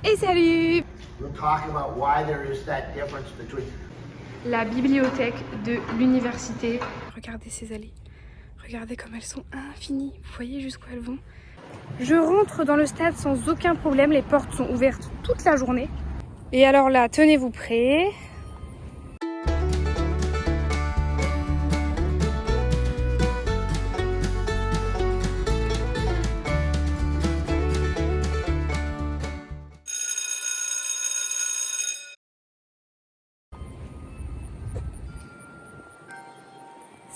Et salut! We're talking about why there is that difference between La bibliothèque de l'université. Regardez ces allées. Regardez comme elles sont infinies. Vous voyez jusqu'où elles vont. Je rentre dans le stade sans aucun problème. Les portes sont ouvertes toute la journée. Et alors là, tenez-vous prêts.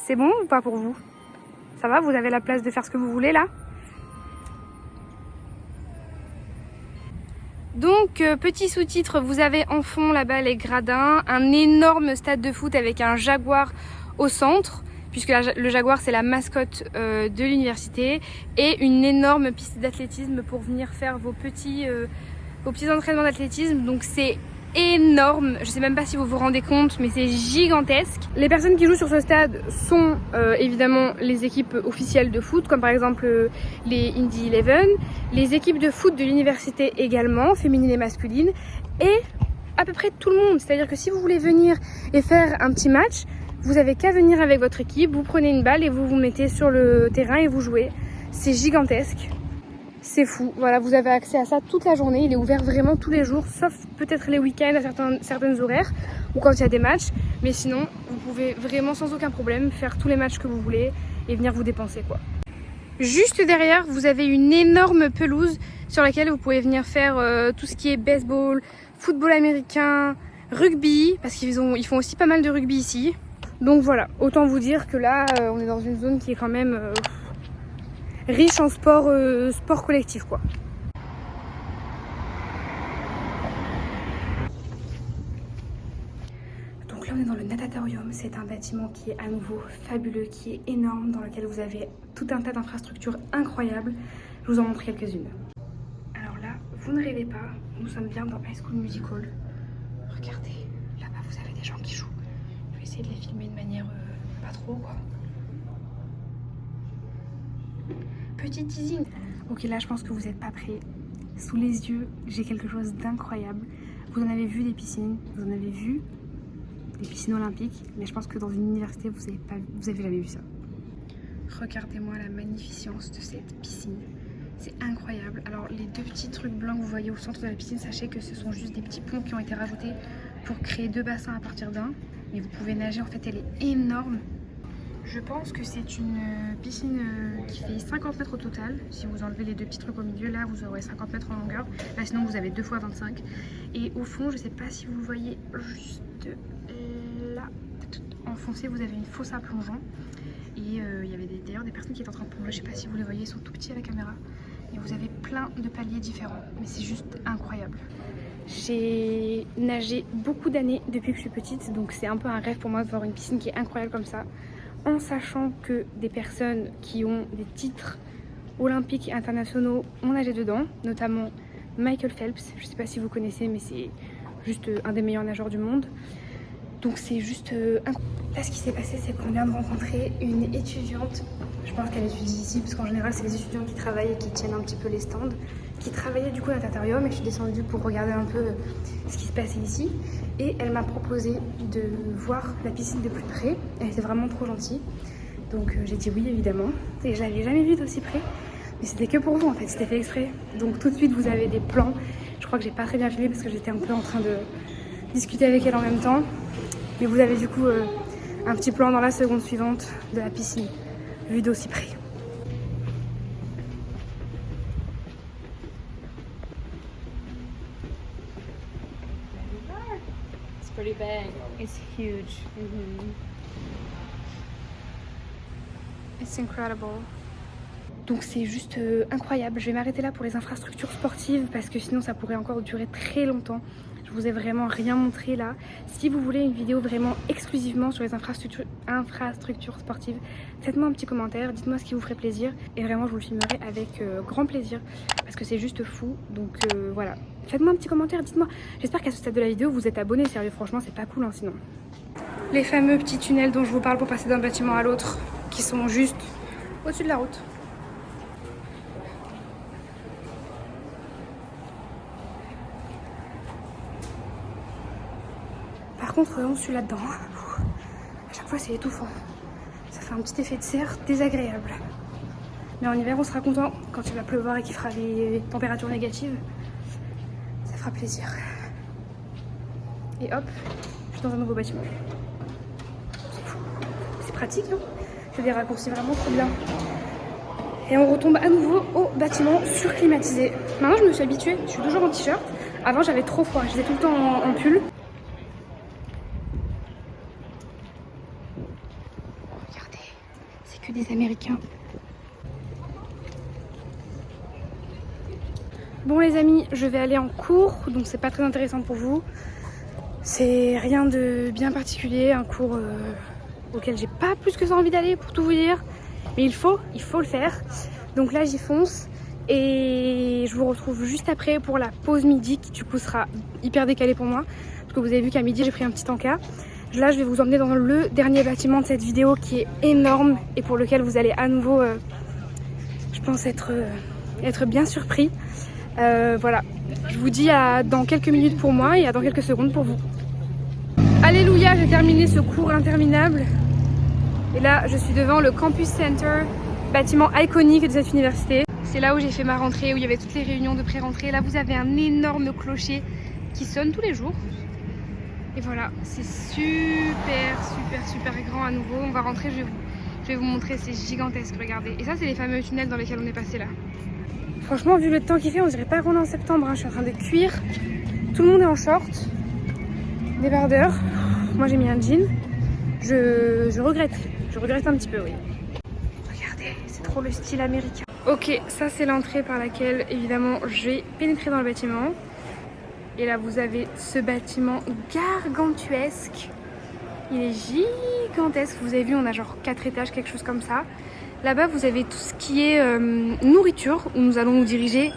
C'est bon ou pas pour vous? Ça va? Vous avez la place de faire ce que vous voulez là? Donc, petit sous-titre, vous avez en fond là-bas les gradins, un énorme stade de foot avec un jaguar au centre, puisque le jaguar c'est la mascotte de l'université, et une énorme piste d'athlétisme pour venir faire vos petits entraînements d'athlétisme. Donc c'est énorme, je sais même pas si vous vous rendez compte, mais c'est gigantesque. Les personnes qui jouent sur ce stade sont évidemment les équipes officielles de foot, comme par exemple les Indy 11, les équipes de foot de l'université également, féminines et masculines, et à peu près tout le monde. C'est à dire que si vous voulez venir et faire un petit match, vous avez qu'à venir avec votre équipe, vous prenez une balle et vous vous mettez sur le terrain et vous jouez. C'est gigantesque. C'est fou, voilà, vous avez accès à ça toute la journée, il est ouvert vraiment tous les jours, sauf peut-être les week-ends à certaines horaires, ou quand il y a des matchs, mais sinon, vous pouvez vraiment sans aucun problème faire tous les matchs que vous voulez et venir vous dépenser quoi. Juste derrière, vous avez une énorme pelouse sur laquelle vous pouvez venir faire tout ce qui est baseball, football américain, rugby, parce qu'ils font aussi pas mal de rugby ici. Donc voilà, autant vous dire que là, on est dans une zone qui est quand même riche en sport collectif quoi. Donc là on est dans le natatorium, c'est un bâtiment qui est à nouveau fabuleux, qui est énorme, dans lequel vous avez tout un tas d'infrastructures incroyables. Je vous en montre quelques-unes. Alors là, vous ne rêvez pas, nous sommes bien dans High School Musical. Regardez, là-bas vous avez des gens qui jouent. Je vais essayer de les filmer de manière pas trop quoi. Petit teasing. Ok, là je pense que vous n'êtes pas prêts. Sous les yeux, j'ai quelque chose d'incroyable. Vous en avez vu des piscines, vous en avez vu des piscines olympiques, mais je pense que dans une université, vous avez jamais vu ça. Regardez-moi la magnificence de cette piscine. C'est incroyable. Alors les deux petits trucs blancs que vous voyez au centre de la piscine, sachez que ce sont juste des petits ponts qui ont été rajoutés pour créer deux bassins à partir d'un. Mais vous pouvez nager, en fait elle est énorme. Je pense que c'est une piscine qui fait 50 mètres au total. Si vous enlevez les deux petits trucs au milieu, là vous aurez 50 mètres en longueur. Là sinon vous avez 2 fois 25. Et au fond, je sais pas si vous le voyez juste là, tout enfoncé, vous avez une fosse à plongeon. Et il y avait d'ailleurs des personnes qui étaient en train de plonger. Je sais pas si vous les voyez, ils sont tout petits à la caméra. Et vous avez plein de paliers différents. Mais c'est juste incroyable. J'ai nagé beaucoup d'années depuis que je suis petite. Donc c'est un peu un rêve pour moi de voir une piscine qui est incroyable comme ça. En sachant que des personnes qui ont des titres olympiques et internationaux ont nagé dedans, notamment Michael Phelps, je ne sais pas si vous connaissez, mais c'est juste un des meilleurs nageurs du monde. Donc c'est juste incroyable. Là ce qui s'est passé, c'est qu'on vient de rencontrer une étudiante, je pense qu'elle étudie ici, parce qu'en général c'est les étudiants qui travaillent et qui tiennent un petit peu les stands, qui travaillait du coup à natatorium, et je suis descendue pour regarder un peu ce qui se passait ici. Et elle m'a proposé de voir la piscine de plus près. Elle était vraiment trop gentille. Donc j'ai dit oui évidemment. Et je l'avais jamais vue d'aussi près. Mais c'était que pour vous en fait, c'était fait exprès. Donc tout de suite vous avez des plans. Je crois que j'ai pas très bien filmé parce que j'étais un peu en train de discuter avec elle en même temps. Mais vous avez du coup un petit plan dans la seconde suivante de la piscine, vue d'aussi près. Pretty big. It's huge. It's incredible. Donc c'est juste incroyable. Je vais m'arrêter là pour les infrastructures sportives parce que sinon ça pourrait encore durer très longtemps. Je vous ai vraiment rien montré là. Si vous voulez une vidéo vraiment exclusivement sur les infrastructures sportives, faites-moi un petit commentaire, dites-moi ce qui vous ferait plaisir. Et vraiment je vous le filmerai avec grand plaisir parce que c'est juste fou. Donc voilà, faites-moi un petit commentaire, dites-moi. J'espère qu'à ce stade de la vidéo vous êtes abonnés, sérieux franchement c'est pas cool hein, sinon. Les fameux petits tunnels dont je vous parle pour passer d'un bâtiment à l'autre qui sont juste au-dessus de la route. Par contre, on suit là-dedans. À chaque fois, c'est étouffant. Ça fait un petit effet de serre désagréable. Mais en hiver, on sera content quand il va pleuvoir et qu'il fera les températures négatives. Ça fera plaisir. Et hop, je suis dans un nouveau bâtiment. C'est pratique, non? C'est des raccourcis vraiment trop bien. Et on retombe à nouveau au bâtiment surclimatisé. Maintenant, je me suis habituée. Je suis toujours en t-shirt. Avant, j'avais trop froid. J'étais tout le temps en pull. Regardez, c'est que des Américains. Bon les amis, je vais aller en cours, donc c'est pas très intéressant pour vous. C'est rien de bien particulier, un cours auquel j'ai pas plus que ça envie d'aller pour tout vous dire. Mais il faut le faire. Donc là j'y fonce et je vous retrouve juste après pour la pause midi qui du coup sera hyper décalée pour moi. Parce que vous avez vu qu'à midi j'ai pris un petit encas. Là je vais vous emmener dans le dernier bâtiment de cette vidéo qui est énorme et pour lequel vous allez à nouveau, je pense, être bien surpris. Voilà, je vous dis à dans quelques minutes pour moi et à dans quelques secondes pour vous. Alléluia, j'ai terminé ce cours interminable. Et là, je suis devant le Campus Center, bâtiment iconique de cette université. C'est là où j'ai fait ma rentrée, où il y avait toutes les réunions de pré-rentrée. Là, vous avez un énorme clocher qui sonne tous les jours. Et voilà, c'est super grand à nouveau. On va rentrer, je vais vous montrer, c'est gigantesque, regardez. Et ça, c'est les fameux tunnels dans lesquels on est passé là. Franchement, vu le temps qu'il fait, on dirait pas qu'on est en septembre. Hein. Je suis en train de cuire. Tout le monde est en short, débardeur. Moi, j'ai mis un jean. Je regrette. Je regrette un petit peu, oui. Regardez, c'est trop le style américain. Ok, ça c'est l'entrée par laquelle, évidemment, j'ai pénétré dans le bâtiment. Et là, vous avez ce bâtiment gargantuesque. Il est gigantesque. Vous avez vu, on a genre 4 étages, quelque chose comme ça. Là-bas, vous avez tout ce qui est nourriture, où nous allons nous diriger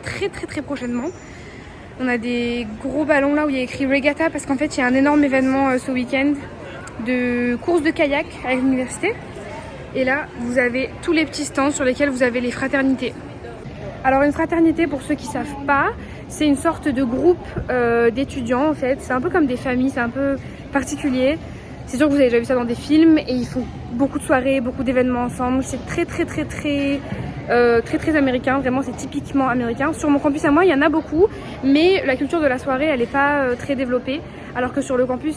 très prochainement. On a des gros ballons là où il y a écrit Regatta, parce qu'en fait, il y a un énorme événement ce week-end de course de kayak avec l'université. Et là, vous avez tous les petits stands sur lesquels vous avez les fraternités. Alors, une fraternité, pour ceux qui ne savent pas, c'est une sorte de groupe d'étudiants, en fait. C'est un peu comme des familles, c'est un peu particulier. C'est sûr que vous avez déjà vu ça dans des films et ils font beaucoup de soirées, beaucoup d'événements ensemble. C'est très américain, vraiment c'est typiquement américain. Sur mon campus à moi, il y en a beaucoup, mais la culture de la soirée, elle n'est pas très développée. Alors que sur le campus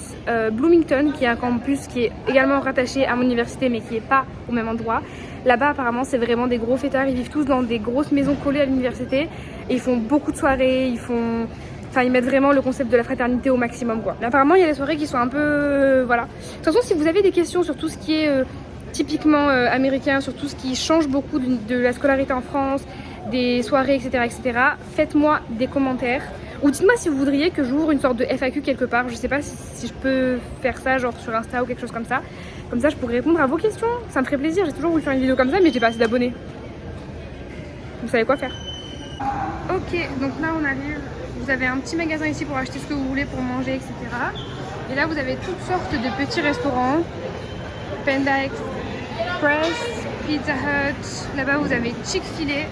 Bloomington, qui est un campus qui est également rattaché à mon université, mais qui n'est pas au même endroit, là-bas apparemment c'est vraiment des gros fêtards. Ils vivent tous dans des grosses maisons collées à l'université et ils font beaucoup de soirées, ils mettent vraiment le concept de la fraternité au maximum, quoi. Mais apparemment, il y a des soirées qui sont un peu... voilà. De toute façon, si vous avez des questions sur tout ce qui est typiquement américain, sur tout ce qui change beaucoup de la scolarité en France, des soirées, etc., faites-moi des commentaires. Ou dites-moi si vous voudriez que j'ouvre une sorte de FAQ quelque part. Je sais pas si je peux faire ça, genre sur Insta ou quelque chose comme ça. Comme ça, je pourrais répondre à vos questions. Ça me ferait plaisir. J'ai toujours voulu faire une vidéo comme ça, mais j'ai pas assez d'abonnés. Vous savez quoi faire. Ok, donc là, on arrive... Vous avez un petit magasin ici pour acheter ce que vous voulez pour manger, etc. Et là, vous avez toutes sortes de petits restaurants. Panda Express, Pizza Hut. Là-bas, vous avez Chick-fil-A.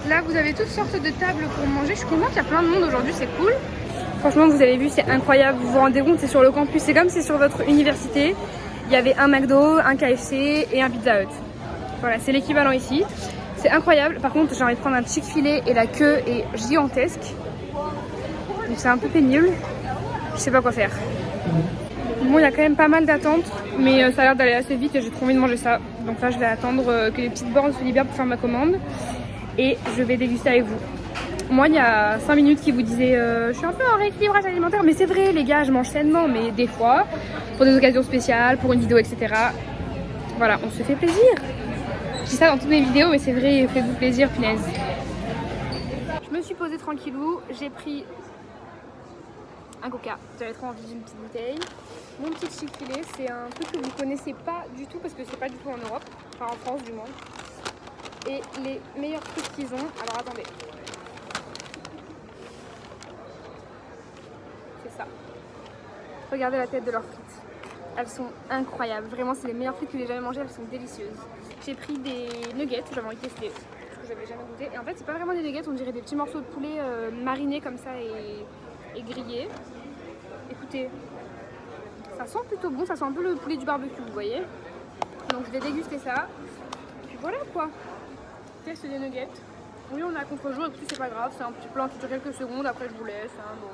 Là, vous avez toutes sortes de tables pour manger. Je suis contente, il y a plein de monde aujourd'hui, c'est cool. Franchement, vous avez vu, c'est incroyable. Vous vous rendez compte, c'est sur le campus. C'est comme c'est sur votre université. Il y avait un McDo, un KFC et un Pizza Hut. Voilà, c'est l'équivalent ici. C'est incroyable. Par contre, j'ai envie de prendre un Chick-fil-A et la queue est gigantesque. Donc c'est un peu pénible, je sais pas quoi faire. Bon, il y a quand même pas mal d'attentes, mais ça a l'air d'aller assez vite et j'ai trop envie de manger ça. Donc là, je vais attendre que les petites bornes se libèrent pour faire ma commande et je vais déguster avec vous. Moi, il y a 5 minutes qui vous disait je suis un peu en rééquilibrage alimentaire, mais c'est vrai les gars, je mange sainement, mais des fois, pour des occasions spéciales, pour une vidéo, etc. Voilà, on se fait plaisir. Je dis ça dans toutes mes vidéos, mais c'est vrai, faites-vous plaisir, punaise. Je me suis posée tranquillou, j'ai pris un coca, j'avais trop envie d'une petite bouteille. Mon petit Chick-fil-A, c'est un truc que vous connaissez pas du tout parce que c'est pas du tout en Europe, enfin en France du moins. Et les meilleurs trucs qu'ils ont, alors attendez. C'est ça. Regardez la tête de leurs frites. Elles sont incroyables, vraiment c'est les meilleures frites que j'ai jamais mangées, elles sont délicieuses. J'ai pris des nuggets, j'avais envie de tester, parce que j'avais jamais goûté. Et en fait c'est pas vraiment des nuggets, on dirait des petits morceaux de poulet marinés comme ça et grillés. écoutez, ça sent plutôt bon, ça sent un peu le poulet du barbecue, vous voyez. Donc je vais déguster ça. Puis voilà quoi. Test des nuggets. Oui, on est à contre-jour, écoutez, c'est pas grave, c'est un petit plan qui dure quelques secondes, après je vous laisse. Hein, bon.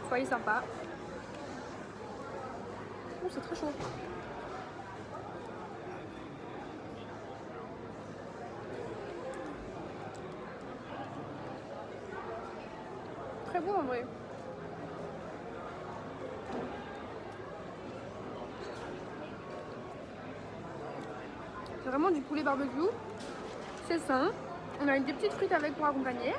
Soyez sympa. Oh, c'est très chaud. Très bon en vrai. C'est vraiment du poulet barbecue. C'est sain. On a des petites frites avec pour accompagner.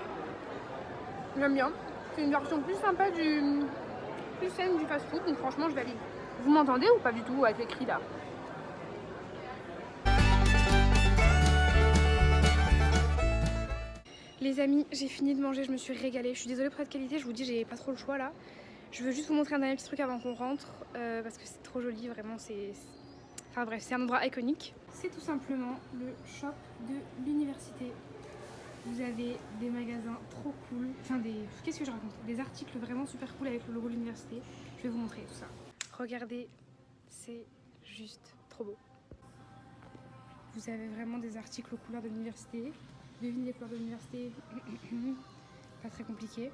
J'aime bien. C'est une version plus sympa plus saine du fast food. Donc franchement je valide. Vous m'entendez ou pas du tout avec les cris là? Les amis, j'ai fini de manger, je me suis régalée. Je suis désolée pour cette qualité, je vous dis, j'ai pas trop le choix là. Je veux juste vous montrer un dernier petit truc avant qu'on rentre parce que c'est trop joli, vraiment. Enfin bref, c'est un endroit iconique. C'est tout simplement le shop de l'université. Vous avez des magasins trop cool, enfin qu'est-ce que je raconte? Des articles vraiment super cool avec le logo de l'université. Je vais vous montrer tout ça. Regardez, c'est juste trop beau. Vous avez vraiment des articles aux couleurs de l'université. Devine les couleurs de l'université, pas très compliqué.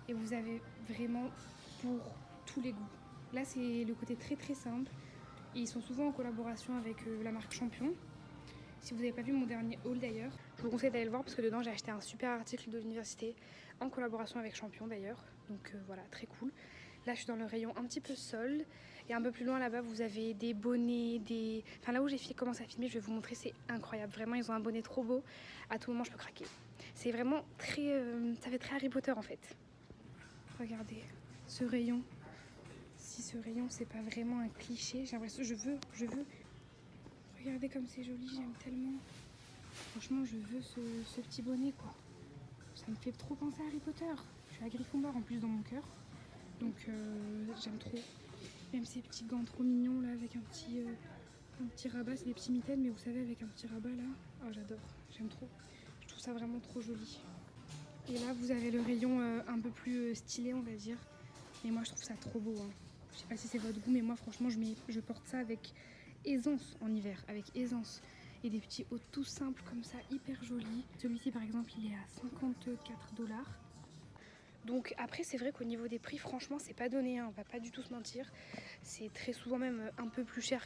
Et vous avez vraiment pour tous les goûts. Là c'est le côté très très simple. Et ils sont souvent en collaboration avec la marque Champion. Si vous n'avez pas vu mon dernier haul d'ailleurs, je vous conseille d'aller le voir parce que dedans j'ai acheté un super article de l'université en collaboration avec Champion d'ailleurs. Donc voilà, très cool. Là je suis dans le rayon un petit peu sol. Et un peu plus loin là-bas vous avez des bonnets, Enfin là où j'ai commencé à filmer, je vais vous montrer, c'est incroyable. Vraiment ils ont un bonnet trop beau, à tout moment je peux craquer. C'est vraiment très... ça fait très Harry Potter en fait. Regardez ce rayon. Si ce rayon c'est pas vraiment un cliché, j'ai l'impression, je veux. Regardez comme c'est joli, j'aime tellement. Franchement je veux ce petit bonnet quoi. Ça me fait trop penser à Harry Potter. Je suis à Gryffondor en plus dans mon cœur. Donc j'aime trop. Même ces petits gants trop mignons là avec un petit rabat, c'est des petits mitaines mais vous savez avec un petit rabat là. Oh j'adore, j'aime trop. Je trouve ça vraiment trop joli. Et là vous avez le rayon un peu plus stylé on va dire. Et moi je trouve ça trop beau. Hein. Je sais pas si c'est votre goût mais moi franchement je porte ça avec aisance en hiver, avec aisance. Et des petits hauts tout simples comme ça, hyper jolis. Celui-ci par exemple il est à $54. Donc après c'est vrai qu'au niveau des prix franchement c'est pas donné, hein, on va pas du tout se mentir. C'est très souvent même un peu plus cher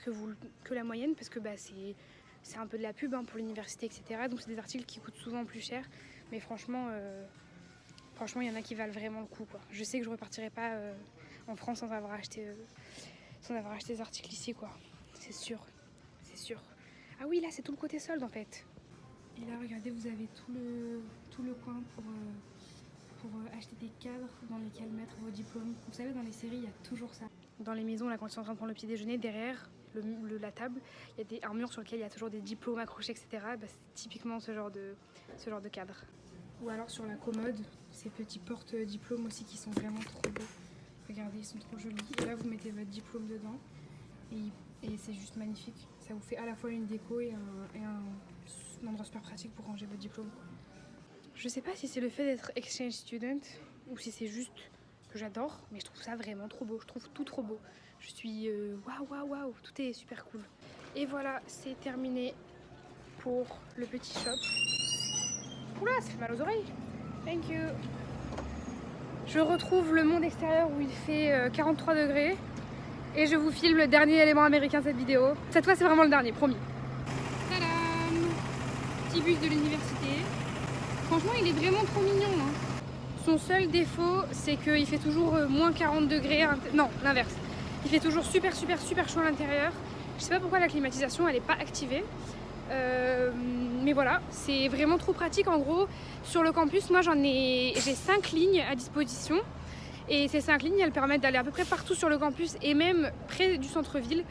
que la moyenne parce que bah, c'est un peu de la pub hein, pour l'université etc. Donc c'est des articles qui coûtent souvent plus cher. Mais franchement il y en a qui valent vraiment le coup quoi. Je sais que je repartirai pas en France sans avoir acheté des articles ici quoi. C'est sûr, c'est sûr. Ah oui là c'est tout le côté solde en fait. Et là regardez vous avez tout le coin pour acheter des cadres dans lesquels mettre vos diplômes. Vous savez dans les séries il y a toujours ça. Dans les maisons là quand ils sont en train de prendre le petit déjeuner, derrière la table, il y a un mur sur lequel il y a toujours des diplômes accrochés etc. Bah, c'est typiquement ce genre de cadre. Ou alors sur la commode, ces petits porte-diplômes aussi qui sont vraiment trop beaux. Regardez ils sont trop jolis. Et là vous mettez votre diplôme dedans et c'est juste magnifique. Ça vous fait à la fois une déco et un endroit super pratique pour ranger votre diplôme. Je sais pas si c'est le fait d'être exchange student ou si c'est juste que j'adore, mais je trouve ça vraiment trop beau. Je trouve tout trop beau. Je suis waouh, tout est super cool. Et voilà, c'est terminé pour le petit shop. Oula, ça fait mal aux oreilles. Thank you. Je retrouve le monde extérieur où il fait 43 degrés et je vous filme le dernier élément américain de cette vidéo. Cette fois, c'est vraiment le dernier, promis. Tadam! Petit bus de l'université. Franchement il est vraiment trop mignon hein. Son seul défaut c'est qu'il fait toujours moins 40 degrés, non l'inverse. Il fait toujours super chaud à l'intérieur. Je sais pas pourquoi la climatisation elle est pas activée. Mais voilà, c'est vraiment trop pratique en gros. Sur le campus, moi j'ai 5 lignes à disposition. Et ces 5 lignes elles permettent d'aller à peu près partout sur le campus et même près du centre-ville.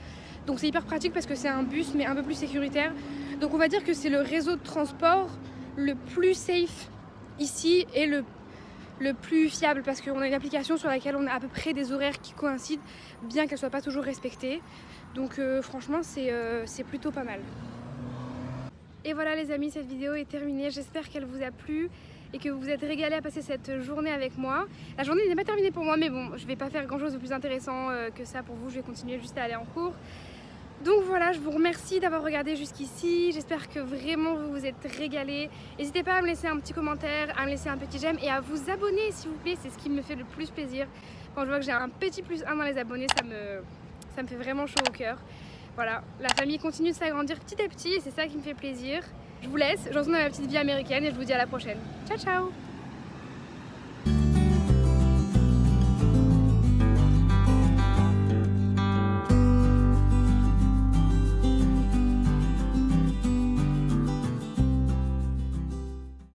Donc c'est hyper pratique parce que c'est un bus mais un peu plus sécuritaire. Donc on va dire que c'est le réseau de transport le plus safe ici et le plus fiable parce qu'on a une application sur laquelle on a à peu près des horaires qui coïncident bien qu'elles ne soient pas toujours respectées. Donc franchement c'est plutôt pas mal. Et voilà les amis, cette vidéo est terminée. J'espère qu'elle vous a plu et que vous vous êtes régalés à passer cette journée avec moi. La journée n'est pas terminée pour moi, mais bon, je vais pas faire grand chose de plus intéressant que ça pour vous. Je vais continuer juste à aller en cours. Donc voilà, je vous remercie d'avoir regardé jusqu'ici. J'espère que vraiment vous vous êtes régalés. N'hésitez pas à me laisser un petit commentaire, à me laisser un petit j'aime et à vous abonner s'il vous plaît. C'est ce qui me fait le plus plaisir. Quand je vois que j'ai un petit +1 dans les abonnés, ça me fait vraiment chaud au cœur. Voilà, la famille continue de s'agrandir petit à petit et c'est ça qui me fait plaisir. Je vous laisse, je retourne dans ma petite vie américaine et je vous dis à la prochaine. Ciao ciao!